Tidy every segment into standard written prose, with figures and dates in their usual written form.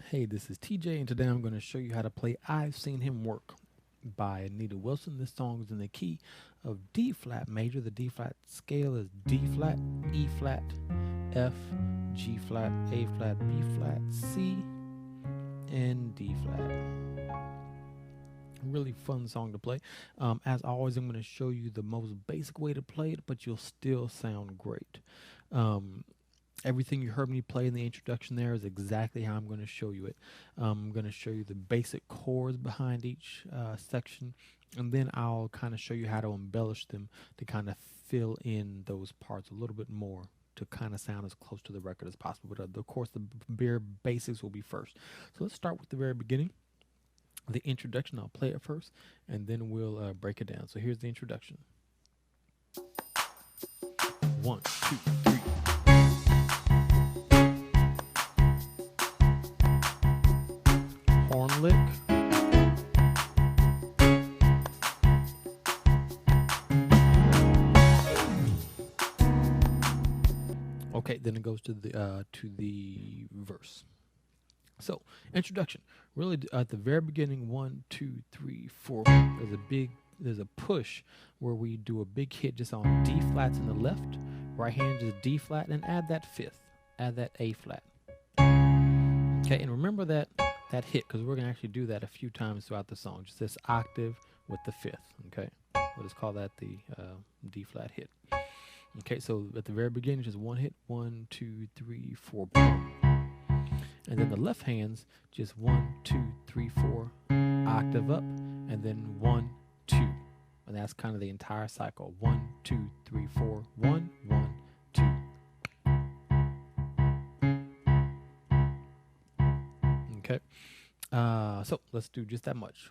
Hey, this is TJ, and today I'm going to show you how to play I've Seen Him Work by Anita Wilson. This song is in the key of D flat major. The D flat scale is D flat, E flat, F, G flat, A flat, B flat, C, and D flat. Really fun song to play. As always, I'm going to show you the most basic way to play it, but you'll still sound great. Everything you heard me play in the introduction there is exactly how I'm going to show you it. I'm going to show you the basic chords behind each section, and then I'll kind of show you how to embellish them to kind of fill in those parts a little bit more to kind of sound as close to the record as possible. But of course, the bare basics will be first. So let's start with the very beginning. The introduction, I'll play it first, and then we'll break it down. So here's the introduction. 1, 2, 3. Horn lick. Okay, then it goes to the verse. So, introduction. Really, at the very beginning, 1, 2, 3, 4. There's a push where we do a big hit just on D flats in the left, right hand just D flat, and add that fifth, add that A flat. Okay, and remember that hit, because we're gonna actually do that a few times throughout the song. Just this octave with the fifth. Okay, we'll just call that the D flat hit. Okay, so at the very beginning, just one hit, 1, 2, 3, 4, boom. And then the left hand's just 1, 2, 3, 4, octave up, and then 1, 2. And that's kind of the entire cycle. 1, 2, 3, 4, 1, 1, 2. Okay. So let's do just that much.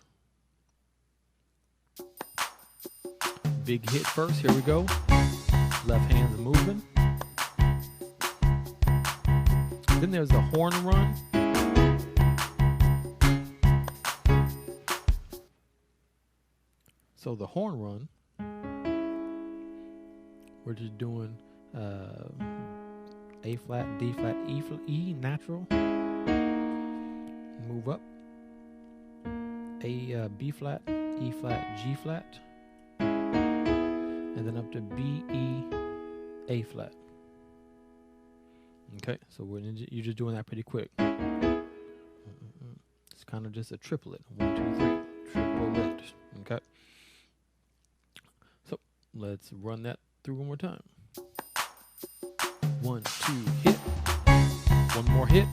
Big hit first. Here we go. Left hand's moving. Then there's the horn run. So the horn run, we're just doing A flat, D flat, E natural. Move up. A B flat, E flat, G flat, and then up to B, E, A flat. Okay, so you're just doing that pretty quick. It's kind of just a triplet. 1, 2, 3, triplet. Okay. So let's run that through one more time. 1, 2, hit. One more hit.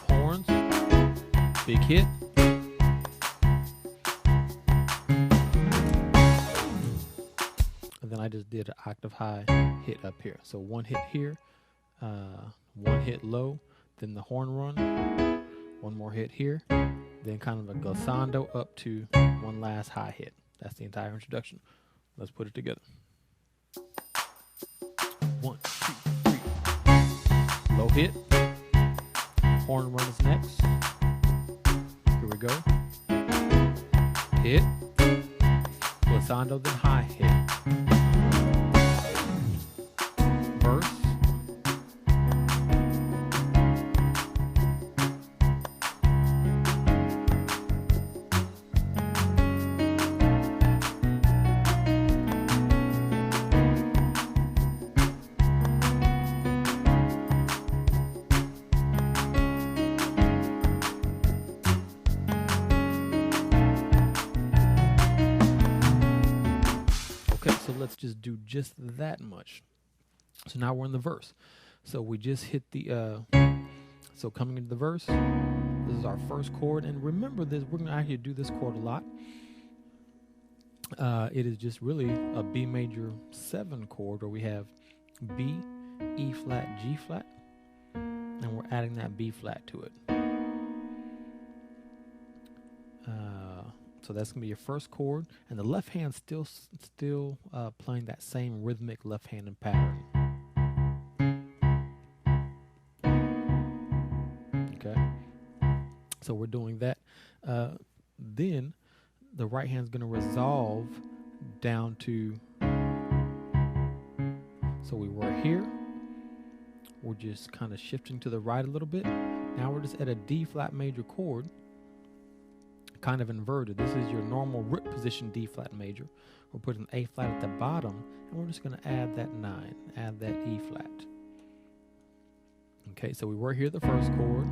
Horns. Big hit. And then I just did an octave high hit up here. So one hit here, one hit low, then the horn run, one more hit here, then kind of a glissando up to one last high hit. That's the entire introduction. Let's put it together. 1, 2, 3. Low hit. Horn run is next. Here we go. Hit. Glissando, then high hit. Verse. So let's just do just that much. So now we're in the verse. So we just hit the, so coming into the verse, this is our first chord. And remember this, we're going to actually do this chord a lot. It is just really a B major 7 chord where we have B, E flat, G flat, and we're adding that B flat to it. So that's going to be your first chord, and the left hand still playing that same rhythmic left-handed pattern. Okay, so we're doing that. Then the right hand's going to resolve down to, so we were here, we're just kind of shifting to the right a little bit. Now we're just at a D flat major chord, kind of inverted. This is your normal root position D flat major. We're putting A flat at the bottom, and we're just going to add that 9, add that E flat. Okay, so we were here the first chord,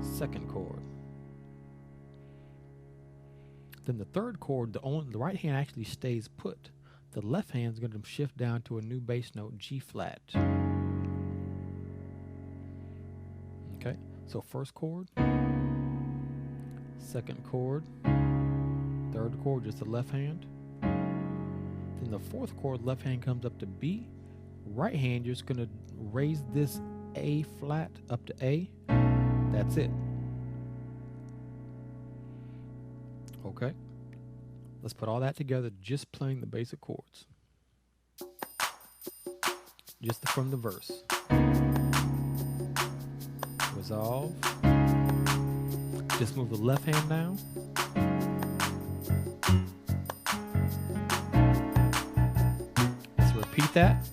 second chord. Then the third chord, the right hand actually stays put. The left hand is going to shift down to a new bass note, G flat. Okay, so first chord, second chord, third chord, just the left hand. Then the fourth chord, left hand comes up to B. Right hand, you're just going to raise this A flat up to A. That's it. Okay, let's put all that together, just playing the basic chords. Just from the verse. Resolve. Just move the left hand down. Let's repeat that.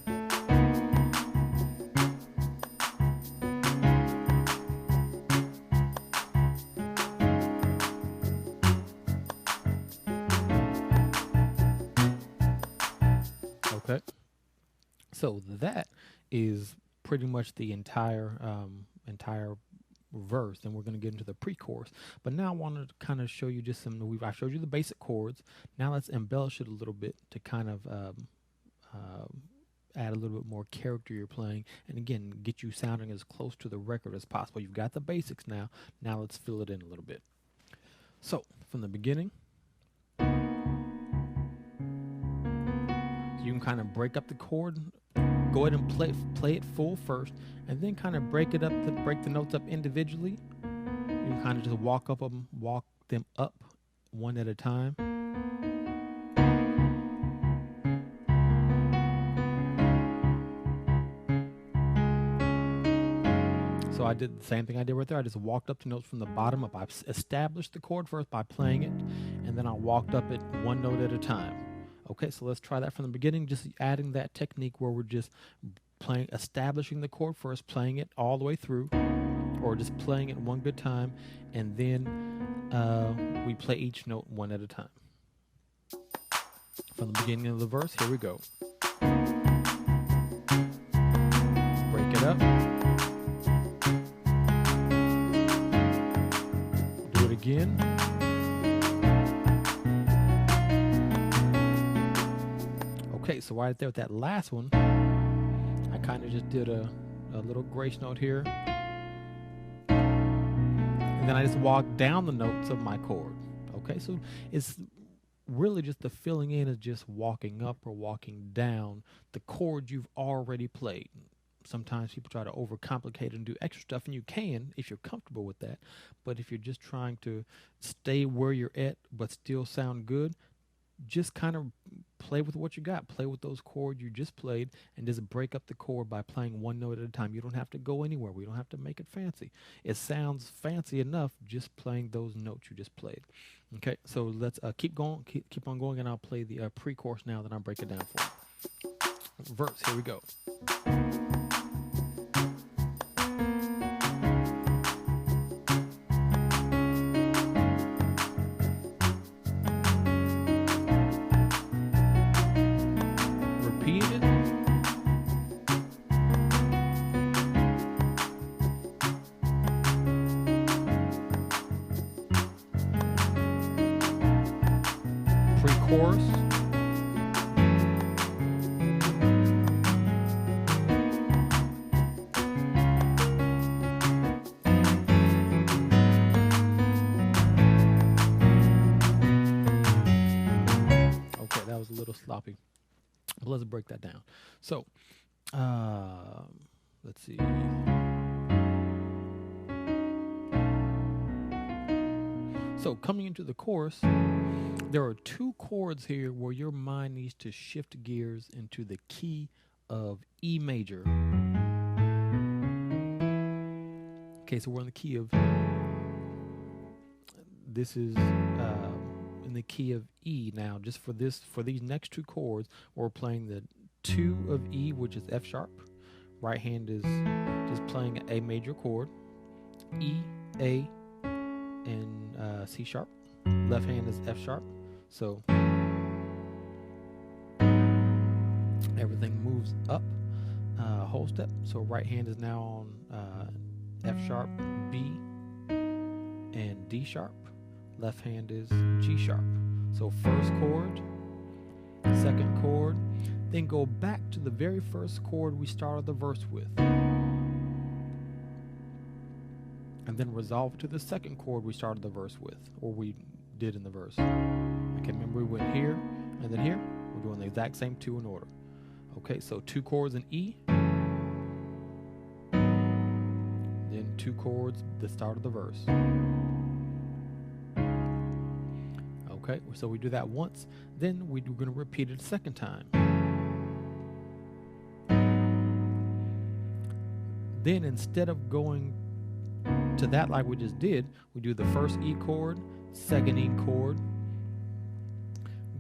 Okay, so that is pretty much the entire verse. Then we're going to get into the pre-chorus. But now I wanted to kind of show you just some. I showed you the basic chords. Now let's embellish it a little bit to kind of add a little bit more character you're playing, and again, get you sounding as close to the record as possible. You've got the basics now. Now let's fill it in a little bit. So from the beginning. You can kind of break up the chord, go ahead and play it full first, and then kind of break the notes up individually. You can kind of just walk them up one at a time. So I did the same thing I did right there. I just walked up the notes from the bottom up. I established the chord first by playing it, and then I walked up it one note at a time. Okay, so let's try that from the beginning, just adding that technique where we're just establishing the chord first, playing it all the way through, or just playing it one good time, and then we play each note one at a time. From the beginning of the verse, here we go. Break it up. Do it again. Okay, so right there with that last one, I kind of just did a little grace note here. And then I just walked down the notes of my chord. Okay, so it's really just the filling in is just walking up or walking down the chord you've already played. Sometimes people try to overcomplicate and do extra stuff, and you can if you're comfortable with that. But if you're just trying to stay where you're at but still sound good, just kind of play with what you got. Play with those chords you just played, and just break up the chord by playing one note at a time. You don't have to go anywhere. We don't have to make it fancy. It sounds fancy enough just playing those notes you just played. Okay, so let's keep on going, and I'll play the pre-chorus now, then I'll break it down for you. Verse, here we go. Pre-chorus. Okay, that was a little sloppy. But let's break that down. So, let's see. So coming into the chorus, there are two chords here where your mind needs to shift gears into the key of E major. Okay, so we're in the key of, this is in the key of E now. Just for these next two chords, we're playing the 2 of E, which is F sharp, Right hand is just playing an A major chord, E, A, and C sharp. Left hand is F sharp. So everything moves up a whole step. So right hand is now on F sharp, B, and D sharp. Left hand is G sharp. So first chord, second chord, then go back to the very first chord we started the verse with. And then resolve to the second chord we started the verse with, or we did in the verse. Okay, remember we went here and then here. We're doing the exact same two in order. Okay, so 2 chords in E, then 2 chords the start of the verse. Okay, so we do that once, then we're going to repeat it a second time. Then instead of going to that like we just did, we do the first E chord, second E chord,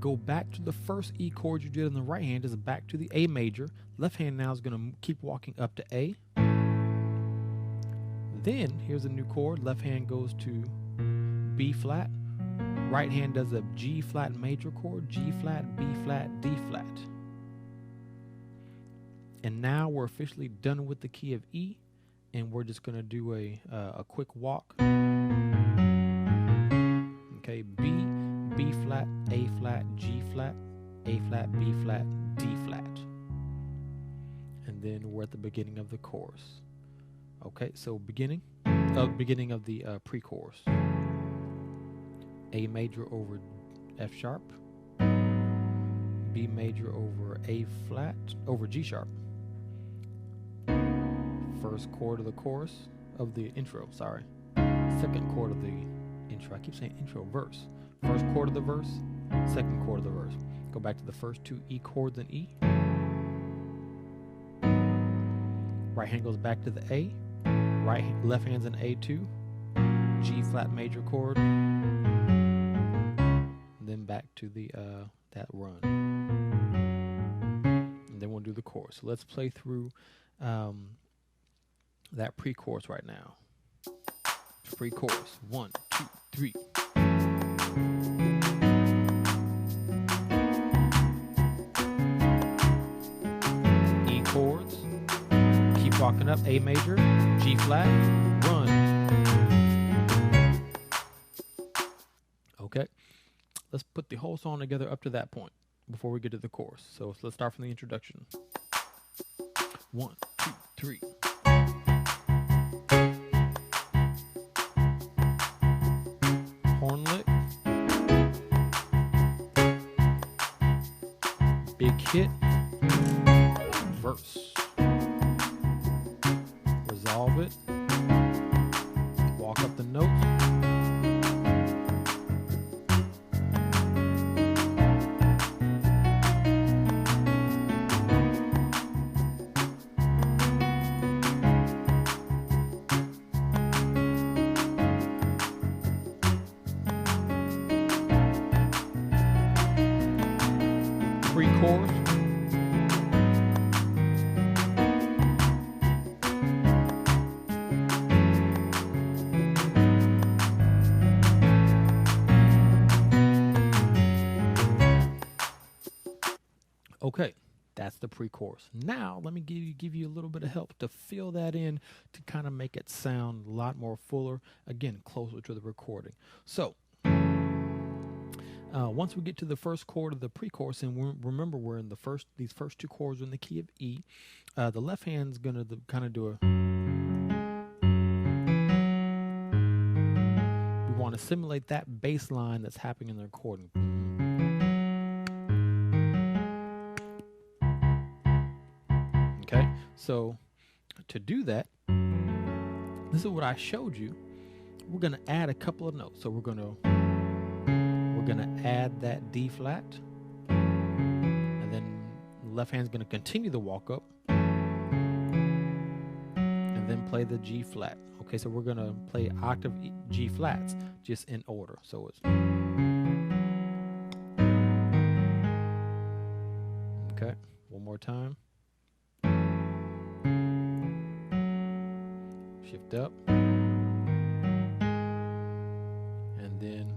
go back to the first E chord you did in the right hand, is back to the A major. Left hand now is going to keep walking up to A. Then here's a new chord. Left hand goes to B flat. Right hand does a G flat major chord, G flat, B flat, D flat. And now we're officially done with the key of E, and we're just going to do a quick walk. Okay, B, B flat, A flat, G flat, A flat, B flat, D flat. And then we're at the beginning of the chorus. Okay, so beginning of the pre-chorus. A major over F sharp, B major over A flat over G sharp. First chord of the chorus of the intro, sorry. Second chord of the intro. I keep saying intro, verse. First chord of the verse, second chord of the verse. Go back to the first 2 E chords in E. Right hand goes back to the A. Left hand's in A2. G flat major chord. Then back to the that run, and then we'll do the chorus. So let's play through that pre-chorus right now. Pre-chorus, 1, 2, 3. E chords, keep walking up. A major, G flat, run. Okay. Let's put the whole song together up to that point before we get to the chorus. So let's start from the introduction. 1, 2, 3. Horn lick. Big hit. Verse. Resolve it. Walk up the notes. Pre-chorus. Okay, that's the pre-chorus. Now, let me give you a little bit of help to fill that in to kind of make it sound a lot more fuller, again, closer to the recording. So, once we get to the first chord of the pre-chorus, and remember we're in these first 2 chords are in the key of E, the left hand's going to kind of do a... We want to simulate that bass line that's happening in the recording. Okay, so to do that, this is what I showed you. We're going to add a couple of notes. So we're going to add that D flat, and then the left hand's going to continue the walk up, and then play the G flat. Okay, so we're going to play octave G flats just in order. So it's okay. One more time. shift up, and then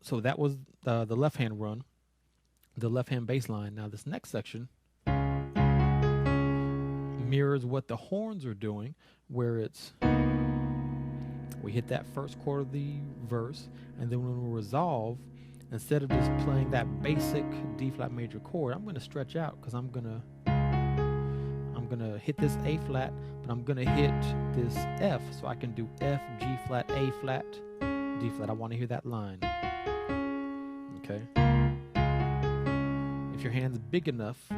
so that was the left hand run, the left hand bass line. Now this next section mirrors what the horns are doing, where it's we hit that first chord of the verse, and then when we resolve, instead of just playing that basic D flat major chord, I'm going to stretch out, because I'm gonna hit this A flat, but I'm gonna hit this F, so I can do F, G flat, A flat, D flat. I want to hear that line. Okay. If your hand's big enough, you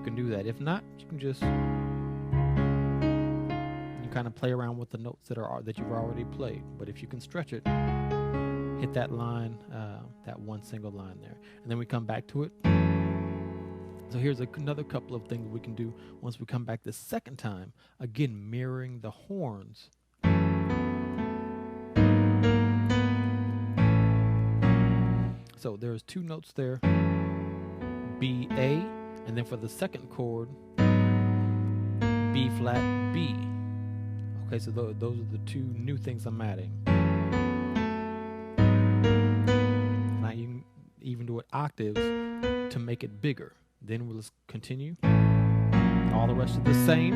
can do that. If not, you can just kind of play around with the notes that you've already played. But if you can stretch it, hit that line, that one single line there, and then we come back to it. So here's another couple of things we can do once we come back the second time, again mirroring the horns. So there's two notes there, B, A, and then for the second chord, B flat, B. Okay, so those are the two new things I'm adding. Now you can even do it octaves to make it bigger. Then we'll just continue. All the rest are the same.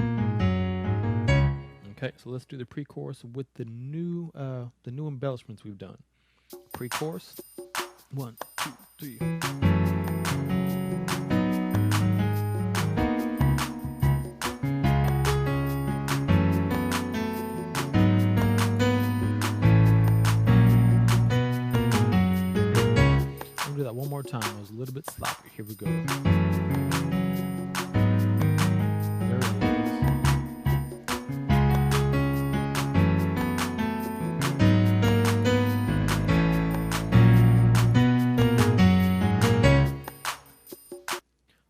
Okay, so let's do the pre-chorus with the new embellishments we've done. Pre-chorus. 1, 2, 3. Do that one more time. It was a little bit sloppy. Here we go. There it is.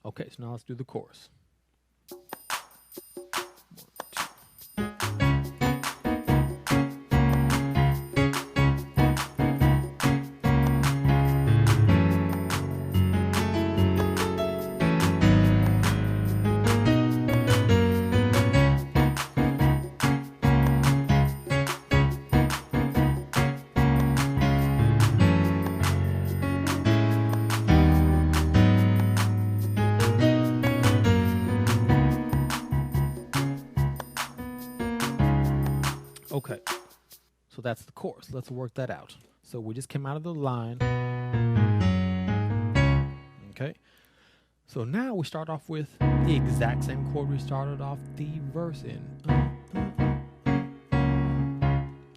Okay, so now let's do the chorus. Okay, so that's the chorus. Let's work that out. So we just came out of the line. Okay, so now we start off with the exact same chord we started off the verse in.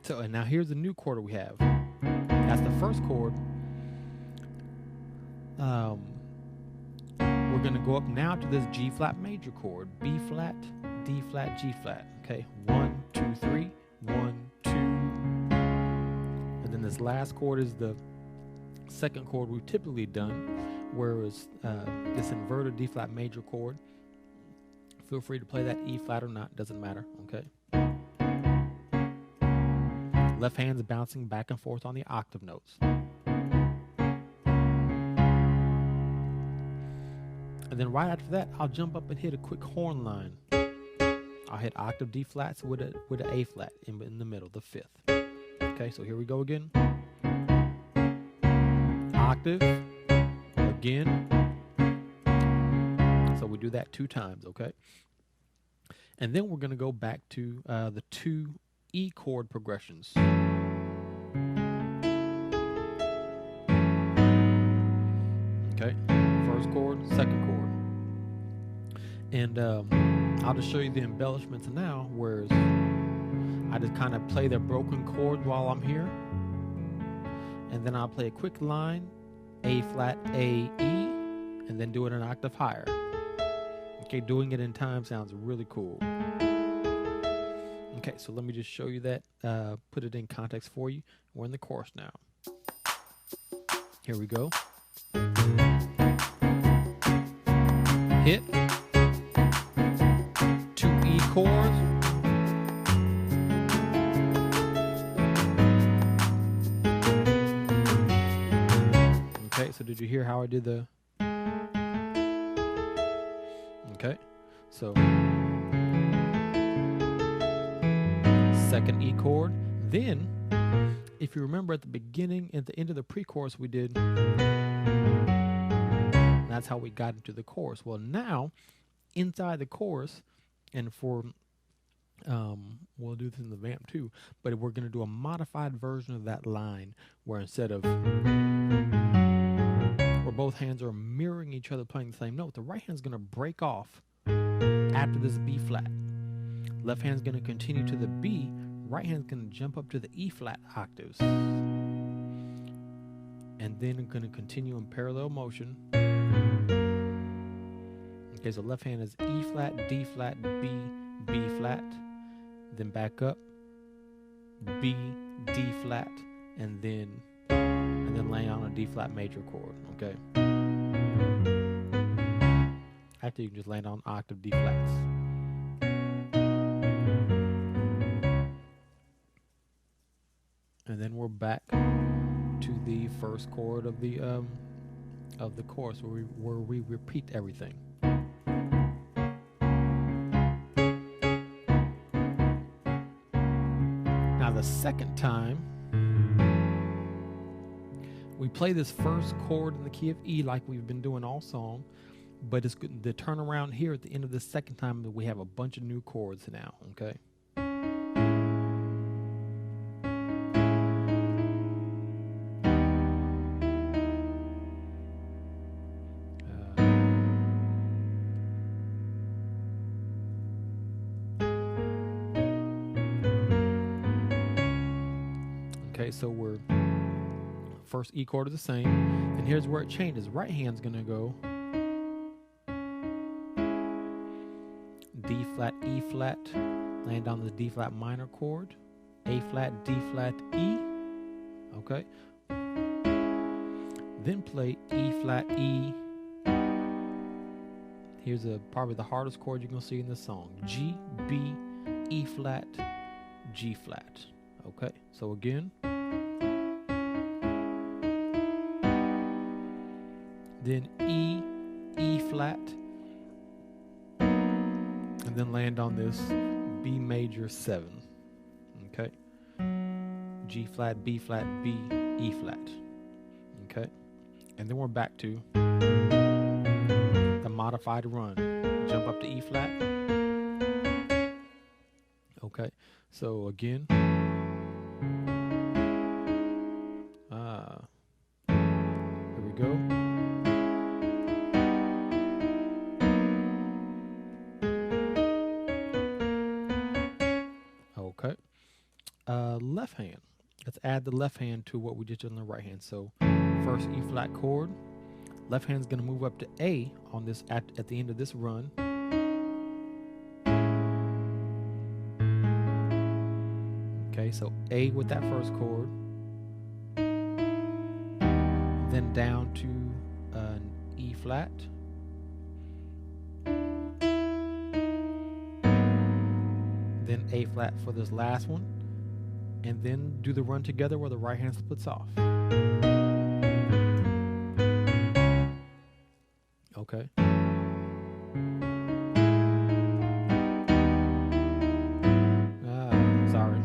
So, and now here's the new chord we have. That's the first chord. We're going to go up now to this G flat major chord. B flat, D flat, G flat. Okay, 1, 2, 3. 1, 2, and then this last chord is the second chord we've typically done, whereas this inverted D flat major chord. Feel free to play that E flat or not, doesn't matter. Okay. Left hand's bouncing back and forth on the octave notes. And then right after that, I'll jump up and hit a quick horn line. I'll hit octave D flats with an A flat in the middle, the fifth. Okay, so here we go again. Octave, again. So we do that 2 times, okay? And then we're going to go back to the 2 E chord progressions. Okay, first chord, second chord. And I'll just show you the embellishments now, whereas I just kind of play the broken chord while I'm here. And then I'll play a quick line, A flat, A, E, and then do it an octave higher. Okay, doing it in time sounds really cool. Okay, so let me just show you that, put it in context for you. We're in the chorus now. Here we go. Hit. 2 E chords. Okay, so did you hear how I did the Okay, so second E chord. Then, if you remember at the beginning, at the end of the pre-chorus, we did. That's how we got into the chorus. Well, now inside the chorus, and for we'll do this in the vamp too, but we're going to do a modified version of that line where instead of where both hands are mirroring each other playing the same note, the right hand's going to break off after this B flat. Left hand's going to continue to the B, right hand's going to jump up to the E flat octaves. And then I'm going to continue in parallel motion. Okay, so left hand is E flat, D flat, B, B flat, then back up, B, D flat, and then lay on a D flat major chord. Okay. Actually, you can just land on octave D flats. And then we're back to the first chord of the chorus where we repeat everything. Now the second time we play this first chord in the key of E like we've been doing all song, but it's good to turn around here at the end of the second time that we have a bunch of new chords now. Okay. Okay, so we're first E chord is the same, and here's where it changes. Right hand's gonna go D flat, E flat, land on the D flat minor chord, A flat, D flat, E. Okay. Then play E flat, E. Here's probably the hardest chord you're gonna see in this song: G, B, E flat, G flat. Okay, so again. Then E, E flat, and then land on this B major 7. Okay. G flat, B flat, B, E flat. Okay. And then we're back to the modified run. Jump up to E flat. Okay. So again. Here we go. Okay. Left hand. Let's add the left hand to what we just did on the right hand. So first E flat chord. Left hand's going to move up to A on this at the end of this run. Okay, so A with that first chord. Then down to an E flat. Then A flat for this last one, and then do the run together where the right hand splits off. Okay. Sorry.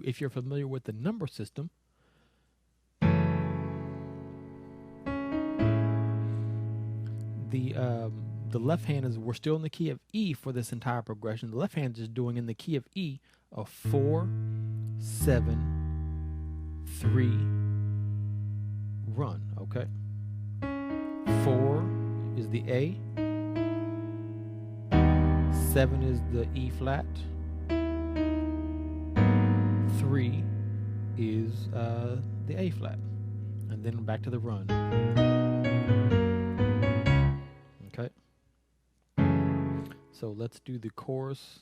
If you're familiar with the number system, the left hand we're still in the key of E for this entire progression. The left hand is doing in the key of E a 4, 7, 3 run. Okay. 4 is the A. 7 is the E flat. 3 is the A flat, and then back to the run. Okay. So let's do the chorus.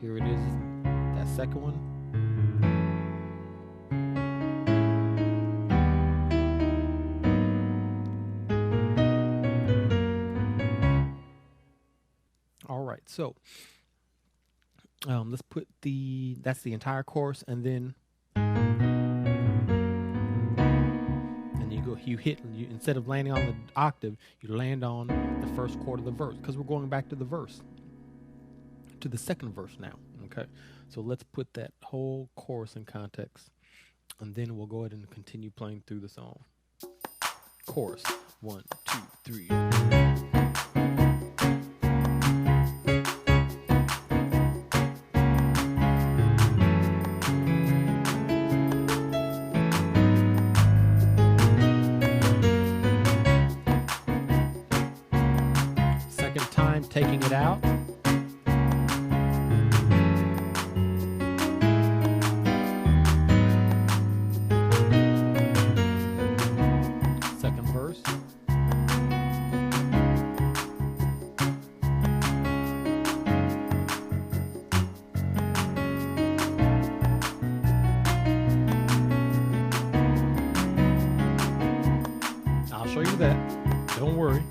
Here it is, that second one. All right, so let's put that's the entire chorus, and then instead of landing on the octave, you land on the first chord of the verse, because we're going back to the verse, to the second verse now. Okay, so let's put that whole chorus in context, and then we'll go ahead and continue playing through the song. Chorus, 1, 2, 3. Second time, taking it out. Second verse. I'll show you that. Don't worry.